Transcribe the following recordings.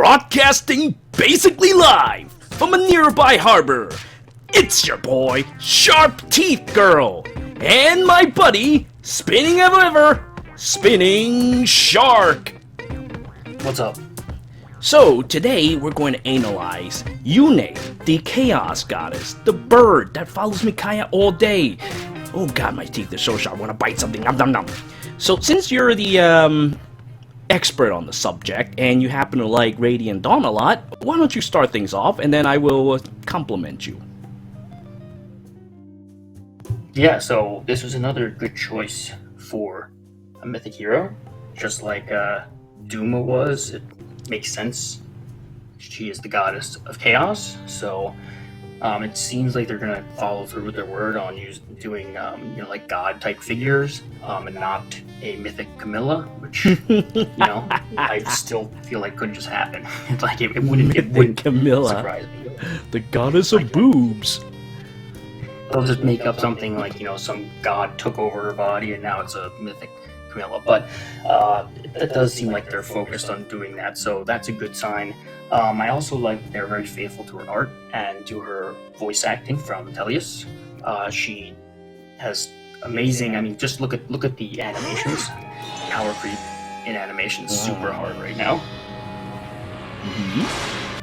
broadcasting basically live from a nearby harbor. It's your boy, Sharp Teeth Girl, and my buddy, Spinning Ever, Spinning Shark. What's up? So, today we're going to analyze Yune, the Chaos Goddess, the bird that follows Micaiah all day. Oh god, my teeth are so sharp, I want to bite something. Nom nom nom. So, since you're the, expert on the subject, and you happen to like Radiant Dawn a lot, why don't you start things off, and then I will compliment you. Yeah, so this was another good choice for a mythic hero, just like Duma was. It makes sense. She is the goddess of chaos, so it seems like they're gonna follow through with their word on doing like god type figures, and not a mythic Camilla, which I still feel like could just happen. Like it wouldn't Camilla, surprise me. the goddess of boobs. They'll just make up something like some god took over her body and now it's a mythic Camilla. But it does seem like they're focused on doing that, so that's a good sign. I also like that they're very faithful to her art and to her voice acting from Tellius. She has amazing. I mean, just look at the animations. Power creep in animation is super hard right now. Mm-hmm.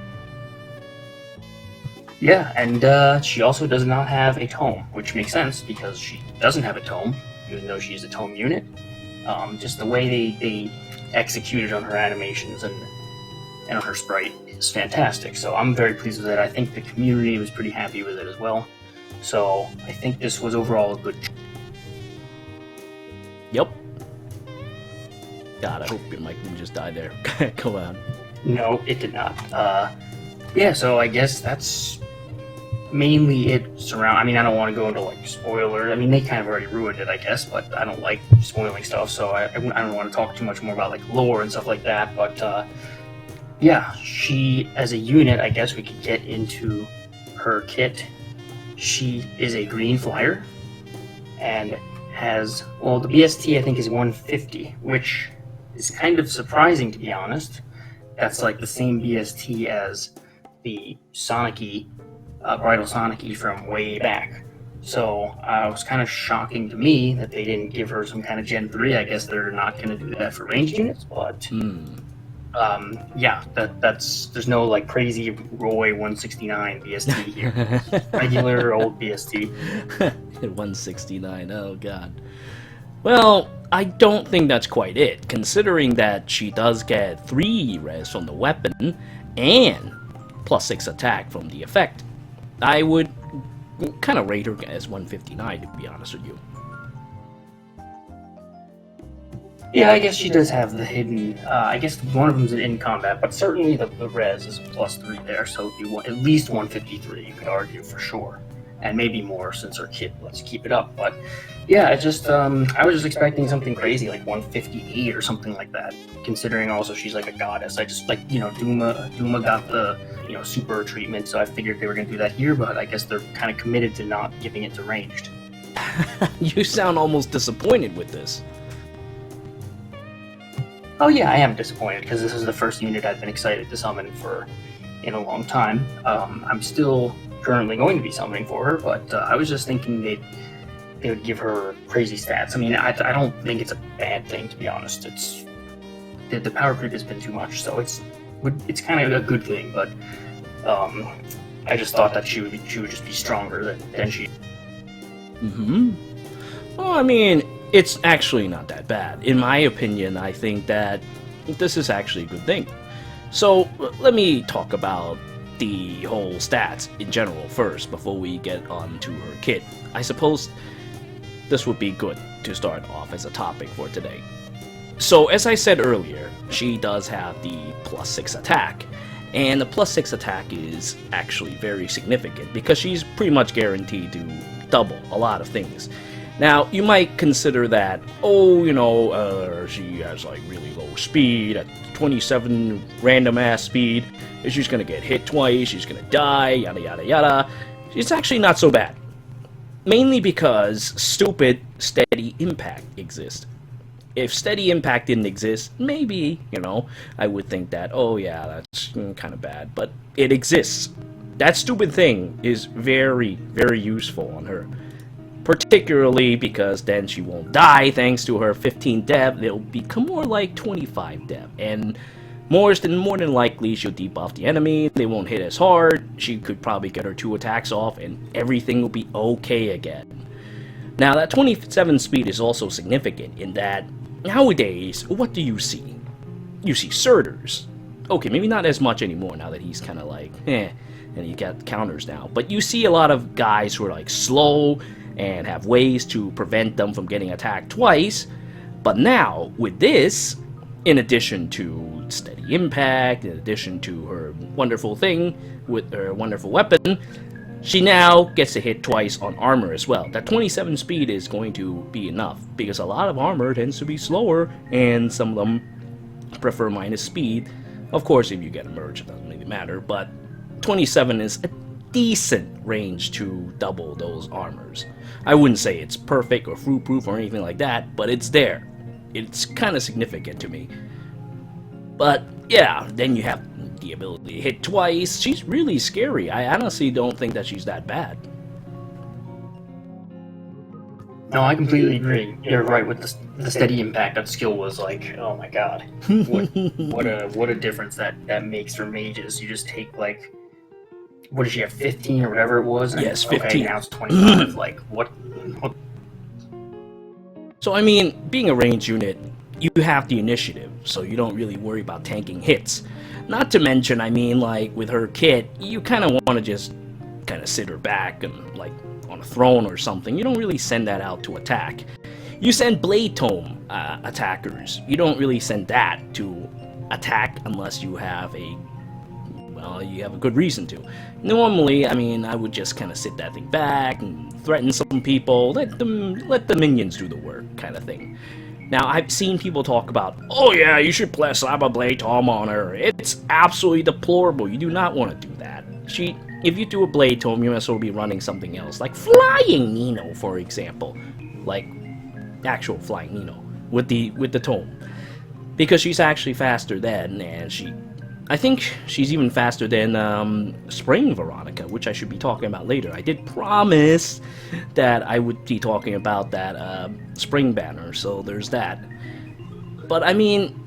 Yeah, and she also does not have a tome, which makes sense because she doesn't have a tome, even though she's a tome unit. Just the way they executed on her animations and on her sprite is fantastic. So I'm very pleased with it. I think the community was pretty happy with it as well. So I think this was overall a good. Yep. God, I hope your mic didn't just die there. Go on. No, it did not. Yeah, so I guess that's mainly it. I mean, I don't want to go into like spoilers. I mean, they kind of already ruined it, I guess, but I don't like spoiling stuff, so I don't want to talk too much more about like lore and stuff like that. But yeah, she as a unit, I guess we could get into her kit. She is a green flyer and has, well, the BST I think is 150, which is kind of surprising to be honest. That's like the same BST as the Sonic-y, Bridal Sonic-y from way back. So it was kind of shocking to me that they didn't give her some kind of Gen 3. I guess they're not going to do that for ranged units, but yeah, there's no like crazy Roy 169 BST here. Regular old BST. 169, oh god. Well, I don't think that's quite it, considering that she does get 3 res from the weapon and +6 attack from the effect. I would kind of rate her as 159, to be honest with you. Yeah, I guess she does have the hidden. I guess one of them's in combat, but certainly the res is +3 there, so it'd be at least 153. You could argue for sure, and maybe more since her kit lets keep it up. But yeah, I was just expecting something crazy like 158 or something like that. Considering also she's like a goddess, I just like Duma got the super treatment, so I figured they were gonna do that here, but I guess they're kind of committed to not giving it to ranged. You sound almost disappointed with this. Oh yeah, I am disappointed because this is the first unit I've been excited to summon for in a long time. I'm still currently going to be summoning for her, but I was just thinking they would give her crazy stats. I mean, I don't think it's a bad thing, to be honest. It's the power creep has been too much, so it's kind of a good thing. But I just thought that she would just be stronger than she. Well, I mean, it's actually not that bad. In my opinion, I think that this is actually a good thing. So, let me talk about the whole stats in general first, before we get on to her kit. I suppose this would be good to start off as a topic for today. So, as I said earlier, she does have the +6 attack, and the +6 attack is actually very significant, because she's pretty much guaranteed to double a lot of things. Now, you might consider that, she has like really low speed, at 27 random ass speed, she's gonna get hit twice, she's gonna die, yada yada yada. It's actually not so bad. Mainly because stupid, steady impact exists. If steady impact didn't exist, maybe, I would think that, oh yeah, that's kind of bad. But it exists. That stupid thing is very, very useful on her. Particularly because then she won't die thanks to her 15 dev. They'll become more like 25 dev. And more than likely, she'll debuff the enemy. They won't hit as hard. She could probably get her 2 attacks off, and everything will be okay again. Now, that 27 speed is also significant in that nowadays, what do you see? You see Surters. Okay, maybe not as much anymore now that he's kind of like, and you got counters now. But you see a lot of guys who are like slow and have ways to prevent them from getting attacked twice. But now, with this, in addition to steady impact, in addition to her wonderful thing with her wonderful weapon, she now gets to hit twice on armor as well. That 27 speed is going to be enough, because a lot of armor tends to be slower, and some of them prefer minus speed. Of course, if you get a merge, it doesn't really matter, but 27 is a decent range to double those armors. I wouldn't say it's perfect or foolproof or anything like that, but it's there. It's kind of significant to me. But yeah, then you have the ability to hit twice. She's really scary. I honestly don't think that she's that bad. No, I completely agree. You're right with the steady impact. That skill was like, oh my god, what a difference that makes for mages. You just take like, what did she have, 15 or whatever it was? Yes, okay, 15. Now it's 25. Like what? So I mean, being a ranged unit, you have the initiative, so you don't really worry about tanking hits. Not to mention, I mean, like with her kit, you kind of want to just kind of sit her back and like on a throne or something. You don't really send that out to attack. You send Blade Tome attackers. You don't really send that to attack unless you have a good reason to. Normally, I mean, I would just kind of sit that thing back and threaten some people, let the minions do the work, kind of thing. Now, I've seen people talk about, oh yeah, you should slap a Blade Tome on her. It's absolutely deplorable. You do not want to do that. If you do a Blade Tome, you must well be running something else, like Flying Nino, for example, like actual Flying Nino with the Tome, because she's actually faster than, and I think she's even faster than Spring Veronica, which I should be talking about later. I did promise that I would be talking about that Spring banner, so there's that. But I mean,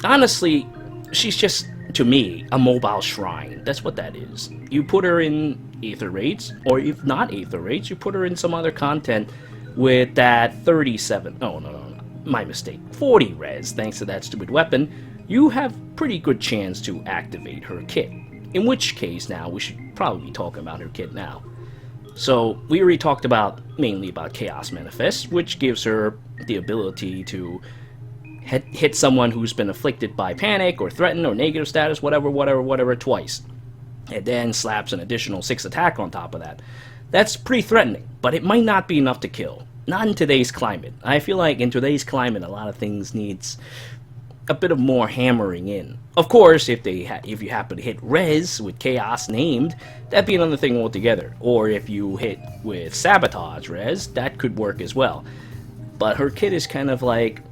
honestly, she's just, to me, a mobile shrine. That's what that is. You put her in Aether Raids, or if not Aether Raids, you put her in some other content with that 37... Oh, no, my mistake. 40 res, thanks to that stupid weapon. You have pretty good chance to activate her kit. In which case, now, we should probably be talking about her kit now. So, we already talked mainly about Chaos Manifest, which gives her the ability to hit someone who's been afflicted by panic, or threatened, or negative status, whatever, twice. And then slaps an additional 6 attack on top of that. That's pretty threatening, but it might not be enough to kill. Not in today's climate. I feel like in today's climate, a lot of things needs a bit of more hammering in. Of course, if you happen to hit res with chaos named, that'd be another thing altogether. Or if you hit with sabotage res, that could work as well. But her kit is kind of like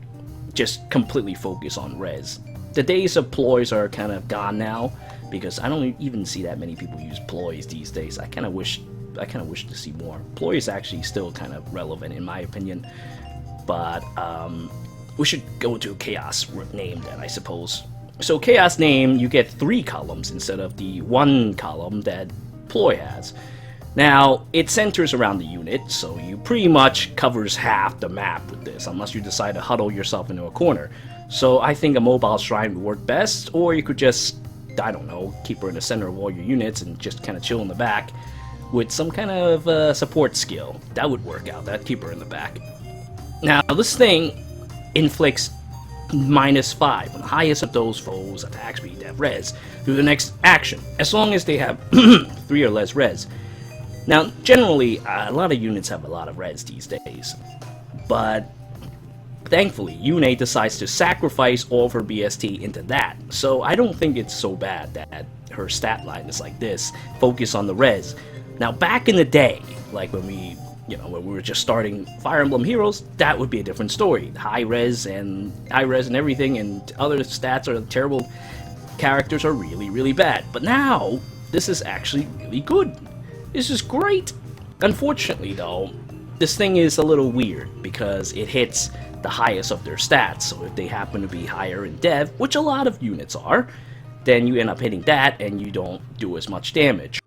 just completely focused on res. The days of ploys are kind of gone now, because I don't even see that many people use ploys these days. I kind of wish to see more. Ploy is actually still kind of relevant in my opinion, but we should go to Chaos name then, I suppose. So Chaos name, you get 3 columns instead of the 1 column that Ploy has. Now, it centers around the unit, so you pretty much covers half the map with this, unless you decide to huddle yourself into a corner. So I think a mobile shrine would work best, or you could just, I don't know, keep her in the center of all your units and just kind of chill in the back with some kind of support skill. That would work out. That'd keep her in the back. Now, this thing inflicts -5 on the highest of those foes, attack speed, dev, res, through the next action, as long as they have 3 or less res. Now, generally, a lot of units have a lot of res these days, but thankfully, Yune decides to sacrifice all of her BST into that, so I don't think it's so bad that her stat line is like this, focus on the res. Now, back in the day, like when we when we were just starting Fire Emblem Heroes, that would be a different story. High res and everything, and other stats are terrible. Characters are really, really bad. But now, this is actually really good. This is great. Unfortunately, though, this thing is a little weird because it hits the highest of their stats. So if they happen to be higher in dev, which a lot of units are, then you end up hitting that and you don't do as much damage.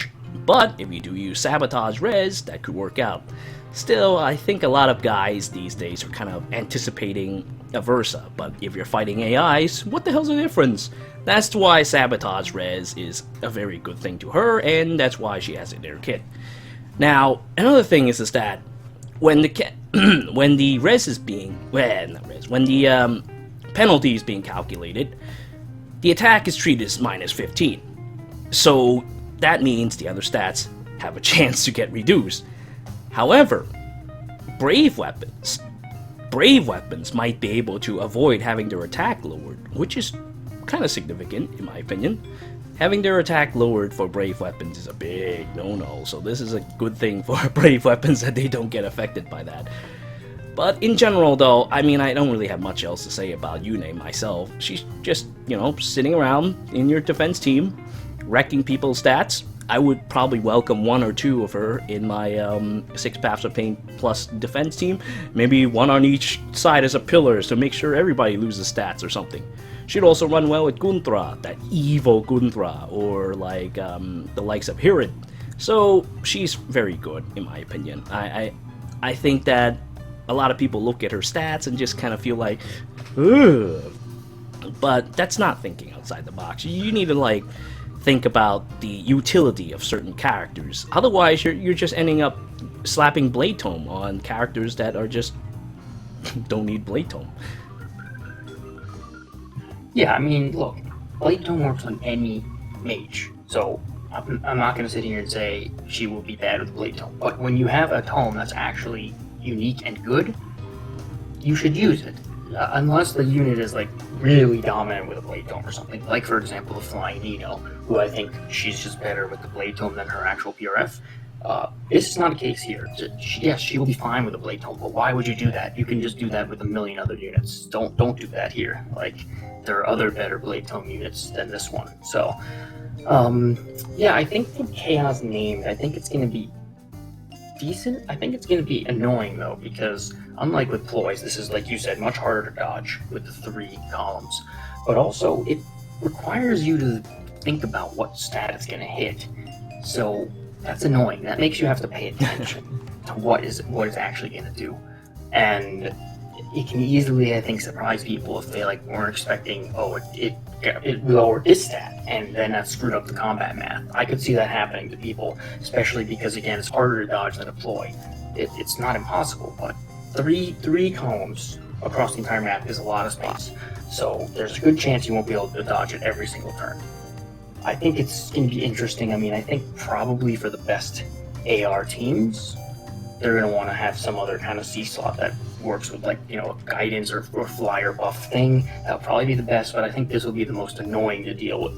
But if you do use Sabotage Res, that could work out. Still, I think a lot of guys these days are kind of anticipating a Versa, but if you're fighting AIs, what the hell's the difference? That's why Sabotage Res is a very good thing to her, and that's why she has it in her kit. Now, another thing is that when the when the res is being when the penalty is being calculated, the attack is treated as -15. So that means the other stats have a chance to get reduced. However, brave weapons might be able to avoid having their attack lowered, which is kind of significant in my opinion. Having their attack lowered for brave weapons is a big no-no, so this is a good thing for brave weapons that they don't get affected by that. But in general though, I mean, I don't really have much else to say about Yune myself. She's just, sitting around in your defense team, wrecking people's stats. I would probably welcome 1 or 2 of her in my 6 Paths of Pain plus defense team. Maybe 1 on each side as a pillar to make sure everybody loses stats or something. She'd also run well with Gunthra, that evil Gunthra, or like the likes of Hirid. So she's very good in my opinion. I think that a lot of people look at her stats and just kind of feel like, ugh. But that's not thinking outside the box. You need to think about the utility of certain characters. Otherwise, you're just ending up slapping Blade Tome on characters that are just don't need Blade Tome. Yeah, I mean, look, Blade Tome works on any mage, so I'm not going to sit here and say she will be bad with Blade Tome. But when you have a tome that's actually unique and good, you should use it. Unless the unit is really dominant with a Blade Tome or something. Like for example the Flying Nino, who I think she's just better with the Blade Tome than her actual PRF. This is not a case here. Yes, she will be fine with a Blade Tome, but why would you do that? You can just do that with a million other units. Don't do that here. There are other better Blade Tome units than this one. So, yeah, I think for Chaos named, I think it's going to be decent. I think it's going to be annoying though, because unlike with ploys, this is, like you said, much harder to dodge with the 3 columns. But also, it requires you to think about what stat it's going to hit. So that's annoying. That makes you have to pay attention to what it's actually going to do. And it can easily, I think, surprise people if they weren't expecting, it lowered this stat, and then that screwed up the combat math. I could see that happening to people, especially because, again, it's harder to dodge than a ploy. It's not impossible, but three columns across the entire map is a lot of space. So there's a good chance you won't be able to dodge it every single turn. I think it's going to be interesting. I mean, I think probably for the best AR teams, they're going to want to have some other kind of C slot that works with a guidance or flyer buff thing. That'll probably be the best, but I think this will be the most annoying to deal with.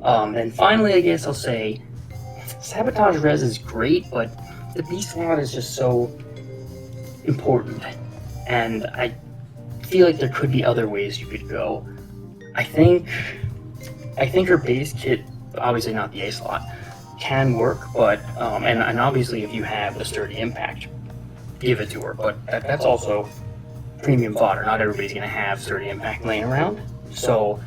And finally, I guess I'll say Sabotage Res is great, but the B slot is just so important, and I feel like there could be other ways you could go. I think her base kit, obviously not the A slot, can work, but and obviously if you have the Sturdy Impact, give it to her, but that's also premium fodder. Not everybody's going to have Sturdy Impact laying around. So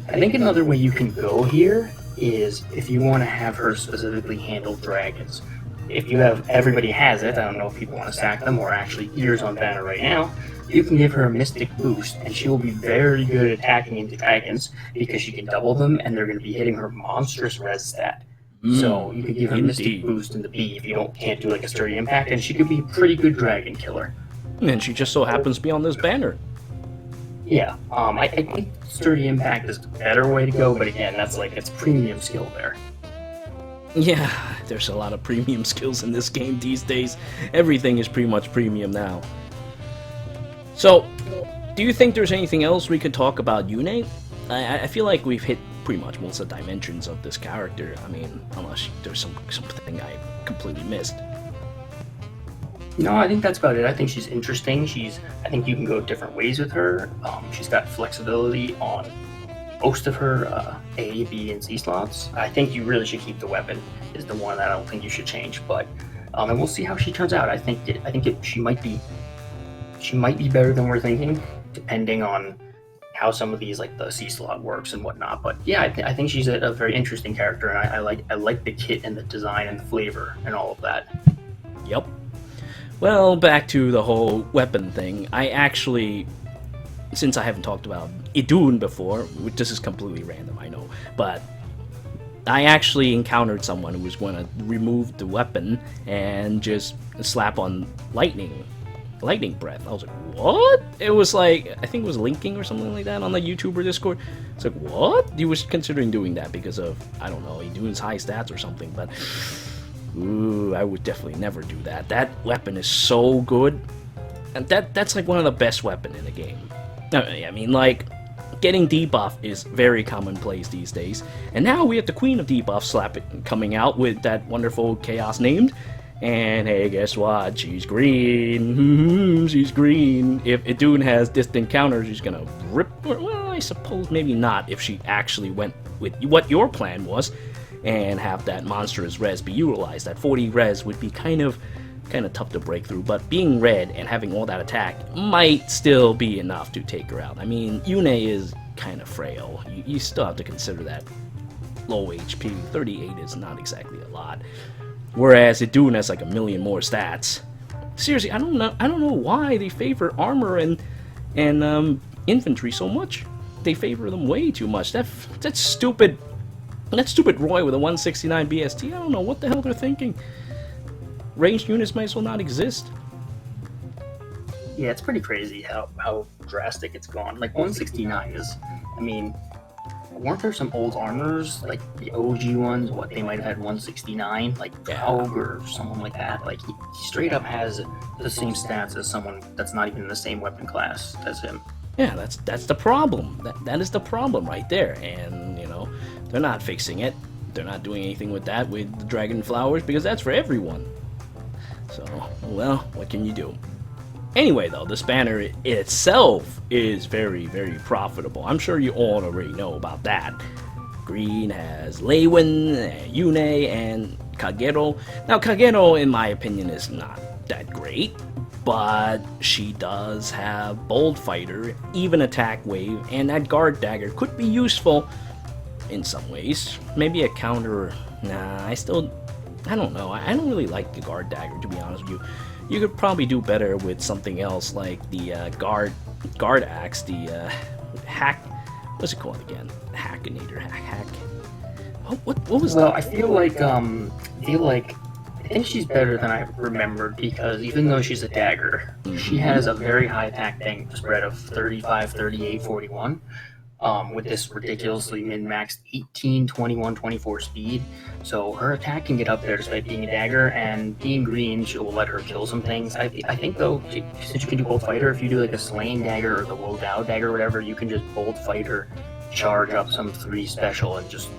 I think another way you can go here is if you want to have her specifically handle dragons. If you have, everybody has it, I don't know if people want to stack them or actually ears on banner right now, you can give her a Mystic boost, and she will be very good at attacking into dragons because she can double them, and they're going to be hitting her monstrous res stat. So you could give her a Mystic boost in the B if you can't do a Sturdy Impact, and she could be a pretty good dragon killer. And she just so happens to be on this banner. Yeah, I think Sturdy Impact is the better way to go, but again, that's it's premium skill there. Yeah, there's a lot of premium skills in this game these days. Everything is pretty much premium now. So, do you think there's anything else we could talk about Yune? I feel like we've hit pretty much most of the dimensions of this character. I mean, unless there's something I completely missed. No, I think that's about it. I think she's interesting. I think you can go different ways with her. She's got flexibility on most of her A, B, and C slots. I think you really should keep the weapon. Is the one that I don't think you should change. But and we'll see how she turns out. She might be better than we're thinking, depending on how some of these like the C slot works and whatnot. But yeah, I think she's a very interesting character, and I like the kit and the design and the flavor and all of that. Yep. Well, back to the whole weapon thing. I actually, since I haven't talked about Idun before, this is completely random, I know, but I actually encountered someone who was going to remove the weapon and just slap on lightning breath. I was like, what? It was like, I think it was linking or something like that on the YouTuber Discord. It's like, what? He was considering doing that because of, I don't know, Idun's high stats or something, but ooh, I would definitely never do that. That weapon is so good, and that's like one of the best weapons in the game. I mean, like, getting debuff is very commonplace these days, and now we have the Queen of Debuff coming out with that wonderful chaos named, and hey, guess what? She's green. She's green. If Idun has distant counters, she's gonna rip. Well, I suppose maybe not if she actually went with what your plan was, and have that monstrous res be utilized. That 40 res would be kind of tough to break through, but being red and having all that attack might still be enough to take her out. I mean, Yune is kind of frail. You still have to consider that low HP. 38 is not exactly a lot. Whereas Idun has like a million more stats. Seriously, I don't know why they favor armor and infantry so much. They favor them way too much. That's stupid. That stupid Roy with a 169 BST. I don't know what the hell they're thinking. Ranged units might as well not exist. Yeah, it's pretty crazy how drastic it's gone. Like 169 is, I mean, weren't there some old armors, like the OG ones, what they might have had 169, like Feng or someone like that? Like he straight up has the same stats as someone that's not even in the same weapon class as him. Yeah, that's the problem. That is the problem right there. And you know, they're not fixing it. They're not doing anything with that with the dragon flowers because that's for everyone. So, well, what can you do? Anyway, though, this banner itself is very, very profitable. I'm sure you all already know about that. Green has Lewin, Yune, and Kagero. Now, Kagero, in my opinion, is not that great, but she does have Bold Fighter, Even Attack Wave, and that Guard Dagger could be useful in some ways. Maybe a counter. Nah, I don't know. I don't really like the Guard Dagger, to be honest with you. You could probably do better with something else like the guard axe, the hack. What's it called again? Hackinator, hack. Oh, what was that? Well, I feel like I think she's better than I remembered because even though she's a dagger, she has a very high attack bang spread of 35, 38, 41. With this ridiculously min-maxed 18, 21, 24 speed. So her attack can get up there despite being a dagger, and being green, she will let her kill some things. I think, though, since you can do Bold Fighter, if you do like a Slain dagger or the Wo Dao dagger or whatever, you can just Bold Fighter, charge up some 3 special, and just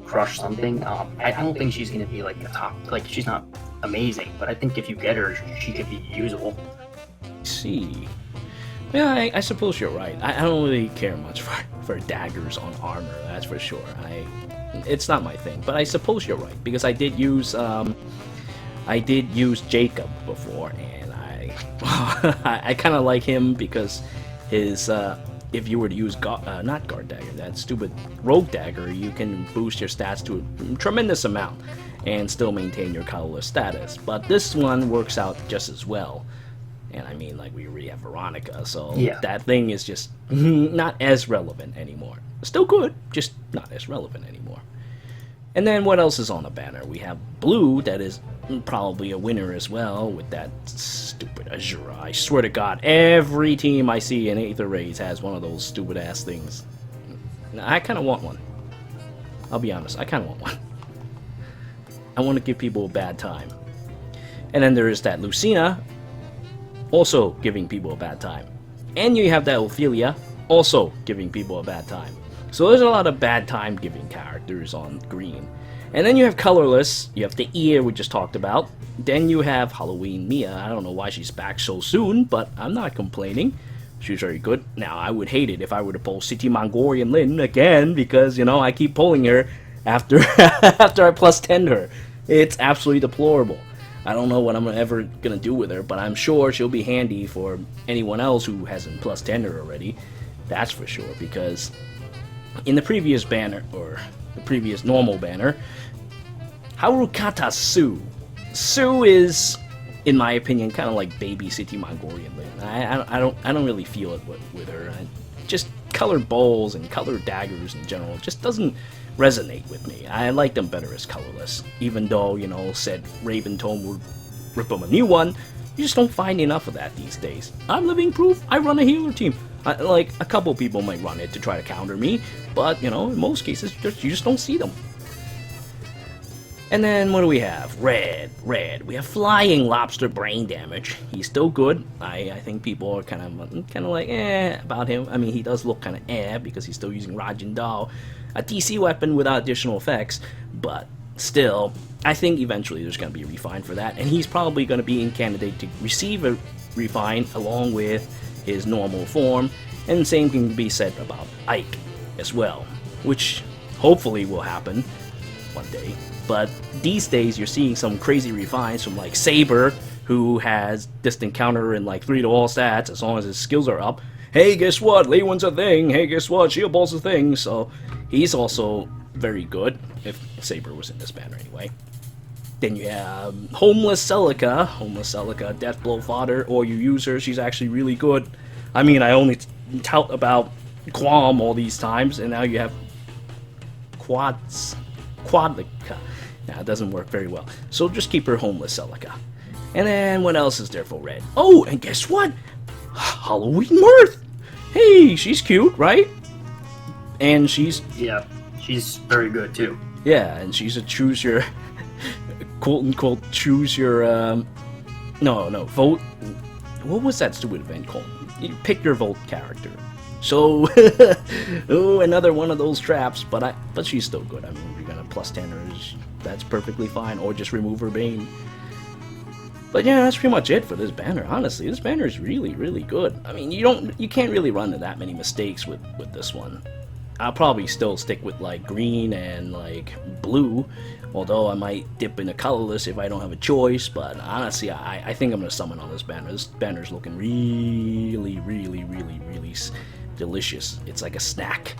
crush something. I don't think she's going to be like a top, like she's not amazing, but I think if you get her, she could be usable. See. Yeah, I suppose you're right. I don't really care much for daggers on armor, that's for sure. It's not my thing, but I suppose you're right because I did use Jacob before, and I kind of like him because his if you were to use not Guard Dagger, that stupid Rogue Dagger, you can boost your stats to a tremendous amount and still maintain your colorless status. But this one works out just as well. And I mean, like, we already have Veronica, so that thing is just not as relevant anymore. Still good, just not as relevant anymore. And then what else is on the banner? We have blue, that is probably a winner as well, with that stupid Azura. I swear to God, every team I see in Aether Raids has one of those stupid-ass things. I kind of want one. I'll be honest, I kind of want one. I want to give people a bad time. And then there is that Lucina, also giving people a bad time. And you have that Ophelia, also giving people a bad time. So there's a lot of bad time giving characters on green. And then you have colorless, you have the ear we just talked about. Then you have Halloween Mia. I don't know why she's back so soon, but I'm not complaining. She's very good. Now, I would hate it if I were to pull City Mongolian Lin again, because, you know, I keep pulling her after after I plus 10 her. It's absolutely deplorable. I don't know what I'm ever going to do with her, but I'm sure she'll be handy for anyone else who hasn't plus 10 her already. That's for sure, because in the previous banner, or the previous normal banner, Harukata Su. Su is, in my opinion, kind of like baby City Mongolian Lin. I don't really feel it with her. Just colored bowls and colored daggers in general just doesn't resonate with me. I like them better as colorless, even though, you know, said Raven Tome would rip them a new one. You just don't find enough of that these days. I'm living proof. I run a healer team. Like, a couple people might run it to try to counter me, but, you know, in most cases, you just don't see them. And then, what do we have? Red. We have Flying Lobster Brain Damage. He's still good. I think people are kind of like, about him. I mean, he does look kind of because he's still using Rajin Dao, a DC weapon without additional effects, but still, I think eventually there's going to be a refine for that, and he's probably going to be in candidate to receive a refine along with his normal form, and the same can be said about Ike as well, which hopefully will happen one day. But these days you're seeing some crazy refines from like Saber, who has distant counter and like 3 to all stats as long as his skills are up. Hey, guess what? Lei Wen's a thing. Hey, guess what? Shield Ball's a thing. So he's also very good, if Saber was in this banner anyway. Then you have Homeless Celica, Deathblow Fodder, or you use her, she's actually really good. I mean, I only tout about Qualm all these times, and now you have Quadlica. Now, it doesn't work very well. So just keep her Homeless Celica. And then, what else is there for red? Oh, and guess what? Halloween Mirth! Hey, she's cute, right? And she's... Yeah, she's very good, too. Yeah, and she's a choose your... quote-unquote choose your... vote... What was that stupid event called? You pick your vote character. So, oh, another one of those traps, but she's still good. I mean, you're gonna plus 10 her, that's perfectly fine, or just remove her Bane. But yeah, that's pretty much it for this banner. Honestly, this banner is really, really good. I mean, you can't really run into that many mistakes with this one. I'll probably still stick with like green and like blue, although I might dip into colorless if I don't have a choice. But honestly, I think I'm gonna summon on this banner. This banner's looking really, really, really, really delicious. It's like a snack.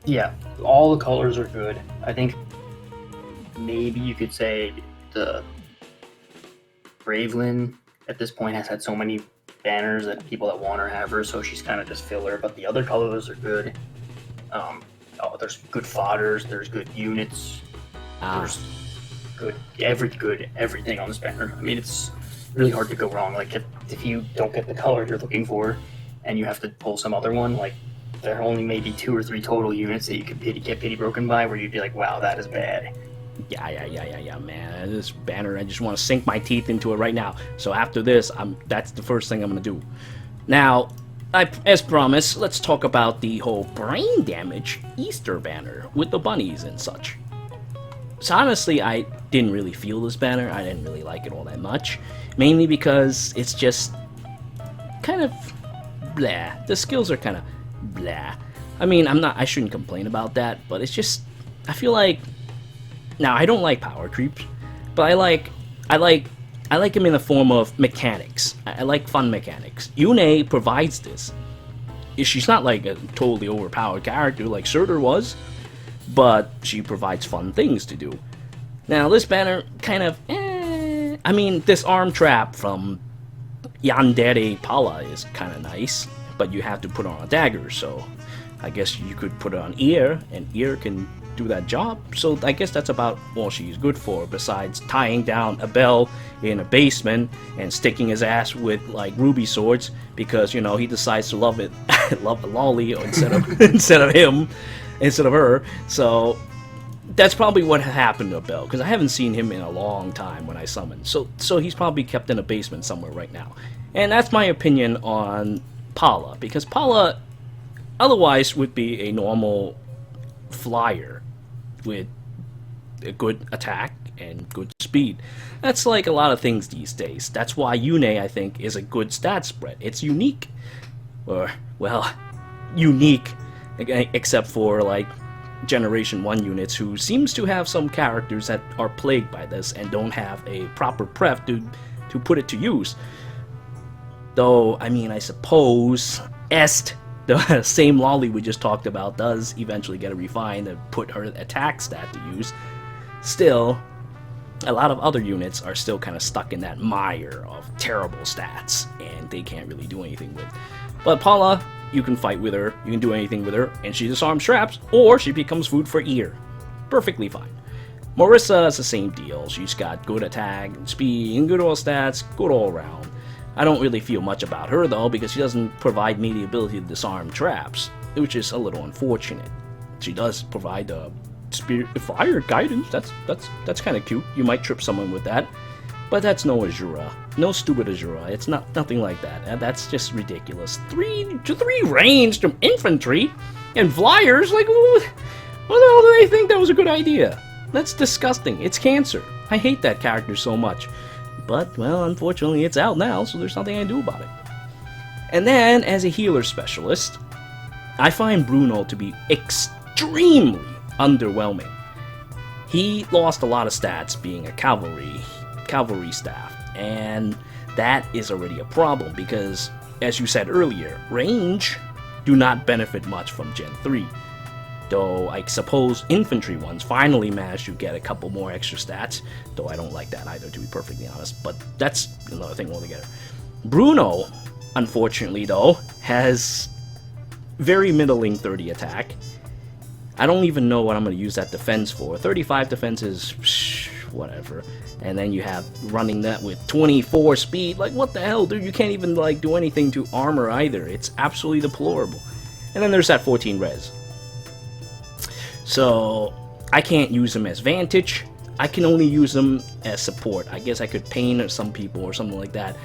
Yeah, all the colors are good. I think maybe you could say the Bravelyn at this point has had so many banners that people that want her have her, so she's kind of just filler. But the other colors are good. There's good fodders. There's good units. There's everything on this banner. I mean, it's really hard to go wrong. Like if you don't get the color you're looking for, and you have to pull some other one, like there are only maybe 2 or 3 total units that you could get pity broken by, where you'd be like, wow, that is bad. Yeah, man. This banner, I just want to sink my teeth into it right now. So after this, that's the first thing I'm going to do. Now, as promised, let's talk about the whole brain damage Easter banner with the bunnies and such. So honestly, I didn't really feel this banner. I didn't really like it all that much. Mainly because it's just kind of blah. The skills are kind of blah. I mean, I shouldn't complain about that, but it's just, I feel like, now I don't like power creeps, but I like him in the form of mechanics. I like fun mechanics. Yune provides this. She's not like a totally overpowered character like Surtur was, but she provides fun things to do. Now this banner kind of, I mean, this arm trap from Yandere Palla is kind of nice, but you have to put on a dagger, so I guess you could put it on ear, and ear can do that job. So I guess that's about all she's good for, besides tying down a bell in a basement and sticking his ass with like ruby swords because, you know, he decides to love the lolly instead of her. So that's probably what happened to Bell, because I haven't seen him in a long time when I summoned. So he's probably kept in a basement somewhere right now. And that's my opinion on Palla, because Palla, Otherwise, would be a normal flyer with a good attack and good speed. That's like a lot of things these days. That's why Yune, I think, is a good stat spread. It's unique. Or, well, unique, except for, like, Generation 1 units who seems to have some characters that are plagued by this and don't have a proper pref to put it to use. Though, I mean, I suppose Est, the same lolly we just talked about, does eventually get a refine and put her attack stat to use. Still, a lot of other units are still kind of stuck in that mire of terrible stats, and they can't really do anything with. But Palla, you can fight with her, you can do anything with her, and she disarms traps, or she becomes food for ear. Perfectly fine. Marisa is the same deal. She's got good attack and speed and good all stats, good all around. I don't really feel much about her though, because she doesn't provide me the ability to disarm traps, which is a little unfortunate. She does provide spirit fire guidance. That's kind of cute. You might trip someone with that, but that's no Azura, no stupid Azura. It's nothing like that. That's just ridiculous. 3 ranged from infantry and flyers. Like, what the hell do they think that was a good idea? That's disgusting. It's cancer. I hate that character so much. But, well, unfortunately it's out now, so there's nothing I can do about it. And then, as a healer specialist, I find Bruno to be extremely underwhelming. He lost a lot of stats being a cavalry staff, and that is already a problem because, as you said earlier, range do not benefit much from Gen 3. Though I suppose infantry ones finally managed to get a couple more extra stats, though I don't like that either, to be perfectly honest, but that's another thing altogether. Bruno, unfortunately though, has very middling 30 attack. I don't even know what I'm going to use that defense for. 35 defense is whatever, and then you have running that with 24 speed. Like, what the hell, dude? You can't even like do anything to armor either. It's absolutely deplorable. And then there's that 14 res. So, I can't use him as Vantage. I can only use him as support. I guess I could pain some people or something like that.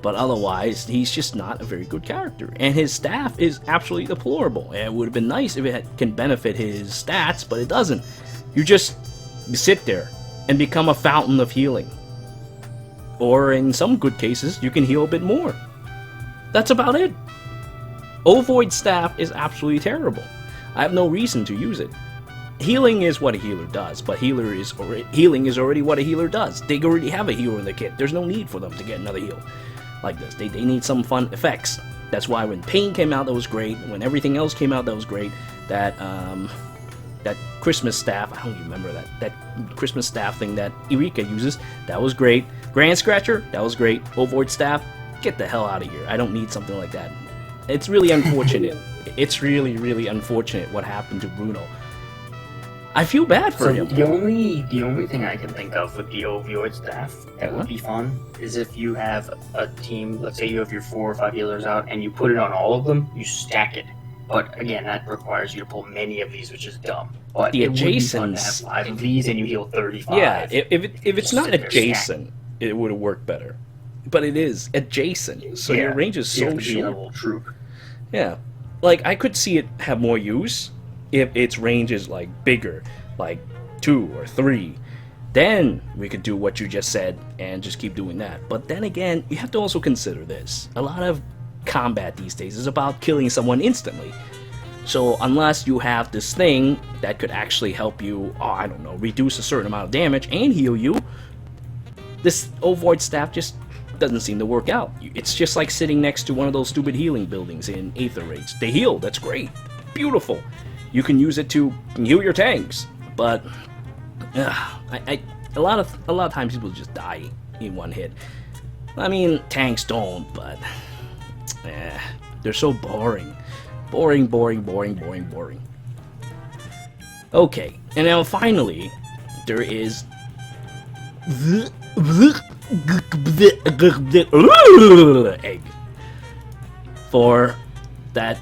But otherwise, he's just not a very good character. And his staff is absolutely deplorable. And it would have been nice if it can benefit his stats, but it doesn't. You just sit there and become a fountain of healing. Or in some good cases, you can heal a bit more. That's about it. Ovoid staff is absolutely terrible. I have no reason to use it. Healing is what a healer does, but healing is already what a healer does. They already have a healer in the kit. There's no need for them to get another heal like this. They need some fun effects. That's why when Pain came out, that was great. When everything else came out, that was great. That Christmas staff, I don't even remember that Christmas staff thing that Eureka uses, that was great. Grand Scratcher, that was great. Ovoid staff, get the hell out of here. I don't need something like that. It's really unfortunate. It's really, really unfortunate what happened to Bruno. I feel bad for him. The only thing I can think of with the opioid staff that would be fun is if you have a team, let's say you have your 4 or 5 healers out, and you put it on all of them, you stack it. But again, that requires you to pull many of these, which is dumb. But the it would be adjacents fun to have 5 of these and you heal 35. Yeah, if it's not adjacent, it would have worked better. But it is adjacent, so your range is so short. Be a little troop. Yeah, like I could see it have more use if its range is like bigger, like 2 or 3. Then we could do what you just said and just keep doing that. But then again, you have to also consider this. A lot of combat these days is about killing someone instantly. So unless you have this thing that could actually help you, I don't know, reduce a certain amount of damage and heal you, this Ovoid staff just doesn't seem to work out. It's just like sitting next to one of those stupid healing buildings in Aether Raids. They heal, that's great, beautiful. You can use it to heal your tanks, but a lot of times people just die in one hit. I mean, tanks don't, but they're so boring. Boring. Okay, and now finally, there is egg for that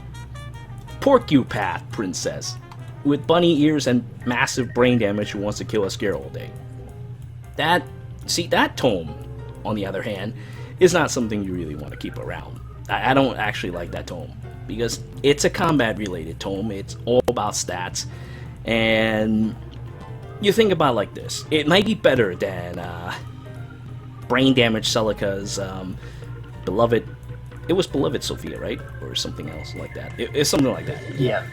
Porcupine princess with bunny ears and massive brain damage who wants to kill a scare all day. That tome, on the other hand, is not something you really want to keep around. I don't actually like that tome because It's a combat-related tome. It's all about stats. And you think about it like this. It might be better than Brain Damage Celica's beloved... It was beloved Sophia, right? Or something else like that. It's something like that. Yeah.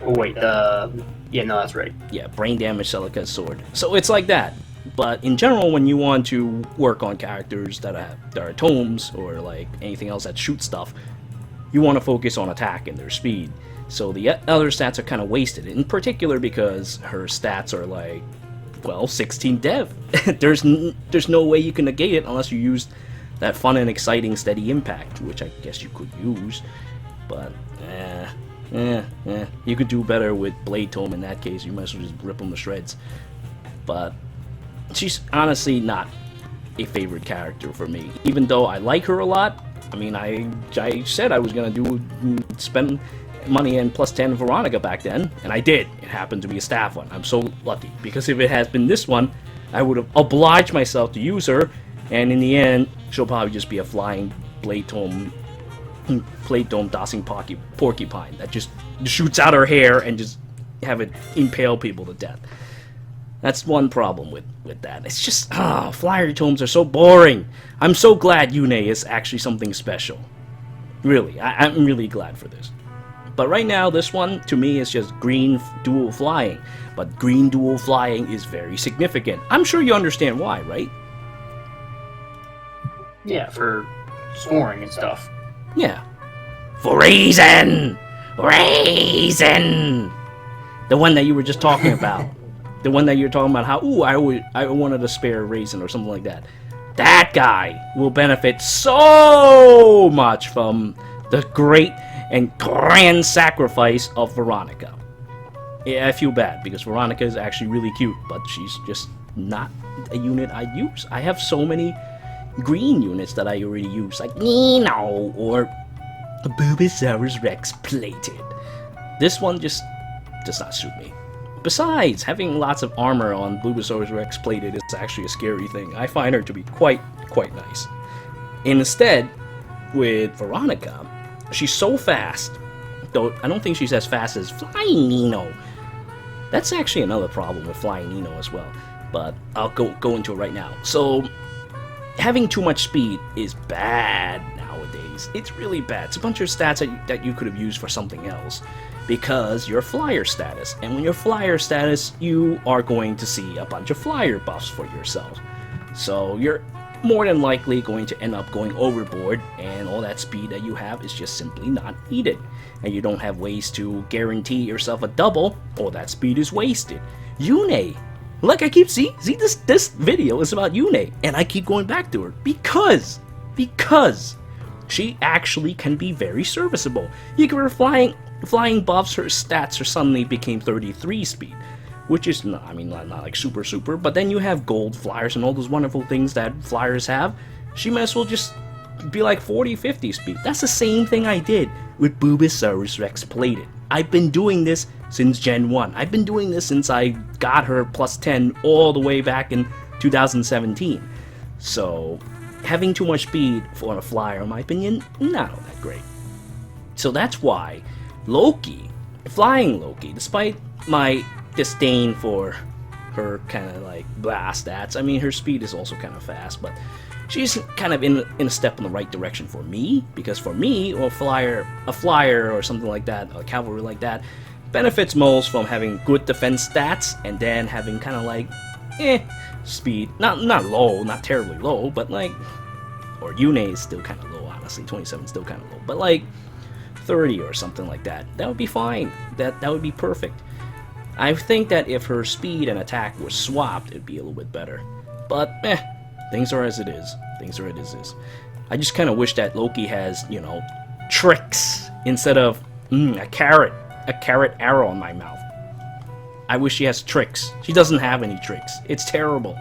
Oh, wait, yeah, no, that's right. Yeah, Brain Damage Celica's sword. So it's like that. But in general, when you want to work on characters that are tomes, or like anything else that shoots stuff, you want to focus on attack and their speed. So the other stats are kind of wasted, in particular because her stats are like, well, 16 dev. There's no way you can negate it unless you use that fun and exciting steady impact, which I guess you could use. But, you could do better with Blade Tome in that case. You might as well just rip them to shreds. But she's honestly not a favorite character for me, even though I like her a lot. I mean, I said I was gonna spend money in plus 10 Veronica back then, and I did. It happened to be a staff one. I'm so lucky, because if it has been this one, I would have obliged myself to use her, and in the end, she'll probably just be a flying Blade Tome dosing porcupine that just shoots out her hair and just have it impale people to death. That's one problem with that. It's just, flyer tomes are so boring. I'm so glad Yune is actually something special. Really, I'm really glad for this. But right now, this one, to me, is just green dual flying. But green dual flying is very significant. I'm sure you understand why, right? Yeah, for scoring and stuff. Yeah. For reason! Reason! The one that you were just talking about. The one that you're talking about how, I wanted a spare raisin or something like that. That guy will benefit so much from the great and grand sacrifice of Veronica. Yeah, I feel bad because Veronica is actually really cute, but she's just not a unit I'd use. I have so many green units that I already use, like Nino or Bulbasaurus Rex plated. This one just does not suit me. Besides, having lots of armor on Bulbasaurus Rex plated is actually a scary thing. I find her to be quite nice. Instead, with Veronica, she's so fast, though I don't think she's as fast as Flying Nino. That's actually another problem with Flying Nino as well, but I'll go into it right now. So, having too much speed is bad nowadays. It's really bad. It's a bunch of stats that you could have used for something else, because you're flyer status, and when you're flyer status, you are going to see a bunch of flyer buffs for yourself. So you're more than likely going to end up going overboard, and all that speed that you have is just simply not needed. And you don't have ways to guarantee yourself a double, all that speed is wasted. Yune! Like I keep see this video is about Yune, and I keep going back to her because she actually can be very serviceable. You give her flying buffs, her stats suddenly became 33 speed, which is not like super, but then you have gold flyers and all those wonderful things that flyers have. She might as well just be like 40-50 speed. That's the same thing I did with Bulbasaurus Rex plated. I've been doing this since Gen 1. I've been doing this since I got her plus 10 all the way back in 2017. So, having too much speed for a flyer, in my opinion, not all that great. So that's why Loki, flying Loki, despite my disdain for her kind of like blah stats, I mean her speed is also kind of fast, but she's kind of in a step in the right direction for me, because for me, a flyer or something like that, a cavalry like that, benefits most from having good defense stats and then having kind of like, speed, not low, not terribly low, but like, or Yune is still kind of low, honestly, 27 is still kind of low, but like 30 or something like that. That would be fine. That would be perfect. I think that if her speed and attack were swapped, it'd be a little bit better. But, things are as it is. Things are as it is. I just kind of wish that Loki has, tricks instead of a carrot arrow in my mouth. I wish she has tricks. She doesn't have any tricks. It's terrible.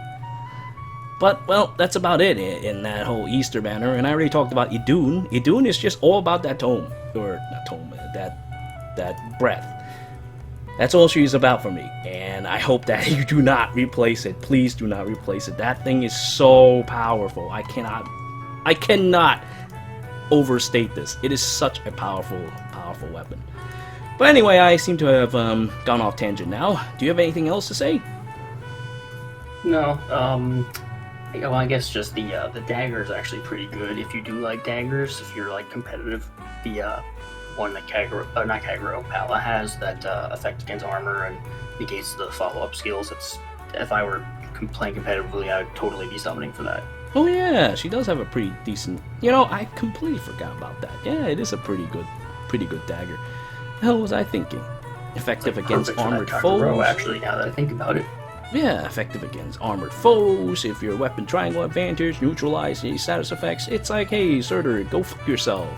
But, well, that's about it in that whole Easter banner, and I already talked about Idun. Idun is just all about that tome, or not tome, that breath. That's all she's about for me, and I hope that you do not replace it. Please do not replace it. That thing is so powerful. I cannot overstate this. It is such a powerful powerful weapon. But anyway, I seem to have gone off tangent now. Do you have anything else to say? No, well, I guess just the dagger is actually pretty good if you do like daggers. If you're like competitive, the one that Palla has that effect against armor and negates the follow-up skills. If I were playing competitively, I would totally be summoning for that. Oh yeah, she does have a pretty decent. You know, I completely forgot about that. Yeah, it is a pretty good dagger. The hell was I thinking? Effective against armored foes. Actually, now that I think about it. Yeah, effective against armored foes. If your weapon triangle advantage, neutralize any status effects. It's like, hey, Surtur, go fuck yourself.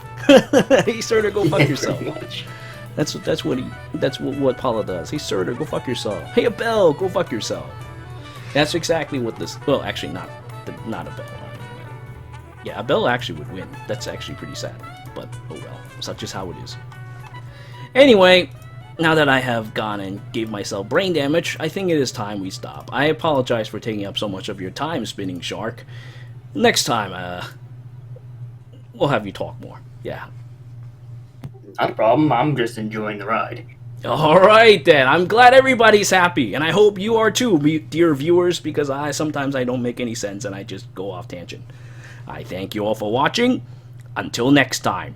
Hey, Surtur, go fuck yourself. That's what Palla does. Hey, Surtur, go fuck yourself. Hey, Abel, go fuck yourself. That's exactly what this. Well, actually, not Abel. Yeah, Abel actually would win. That's actually pretty sad. But oh well, such is how it is. Anyway. Now that I have gone and gave myself brain damage, I think it is time we stop. I apologize for taking up so much of your time, Spinning Shark. Next time, we'll have you talk more. Yeah. Not a problem. I'm just enjoying the ride. Alright then, I'm glad everybody's happy, and I hope you are too, dear viewers, because sometimes I don't make any sense and I just go off tangent. I thank you all for watching. Until next time.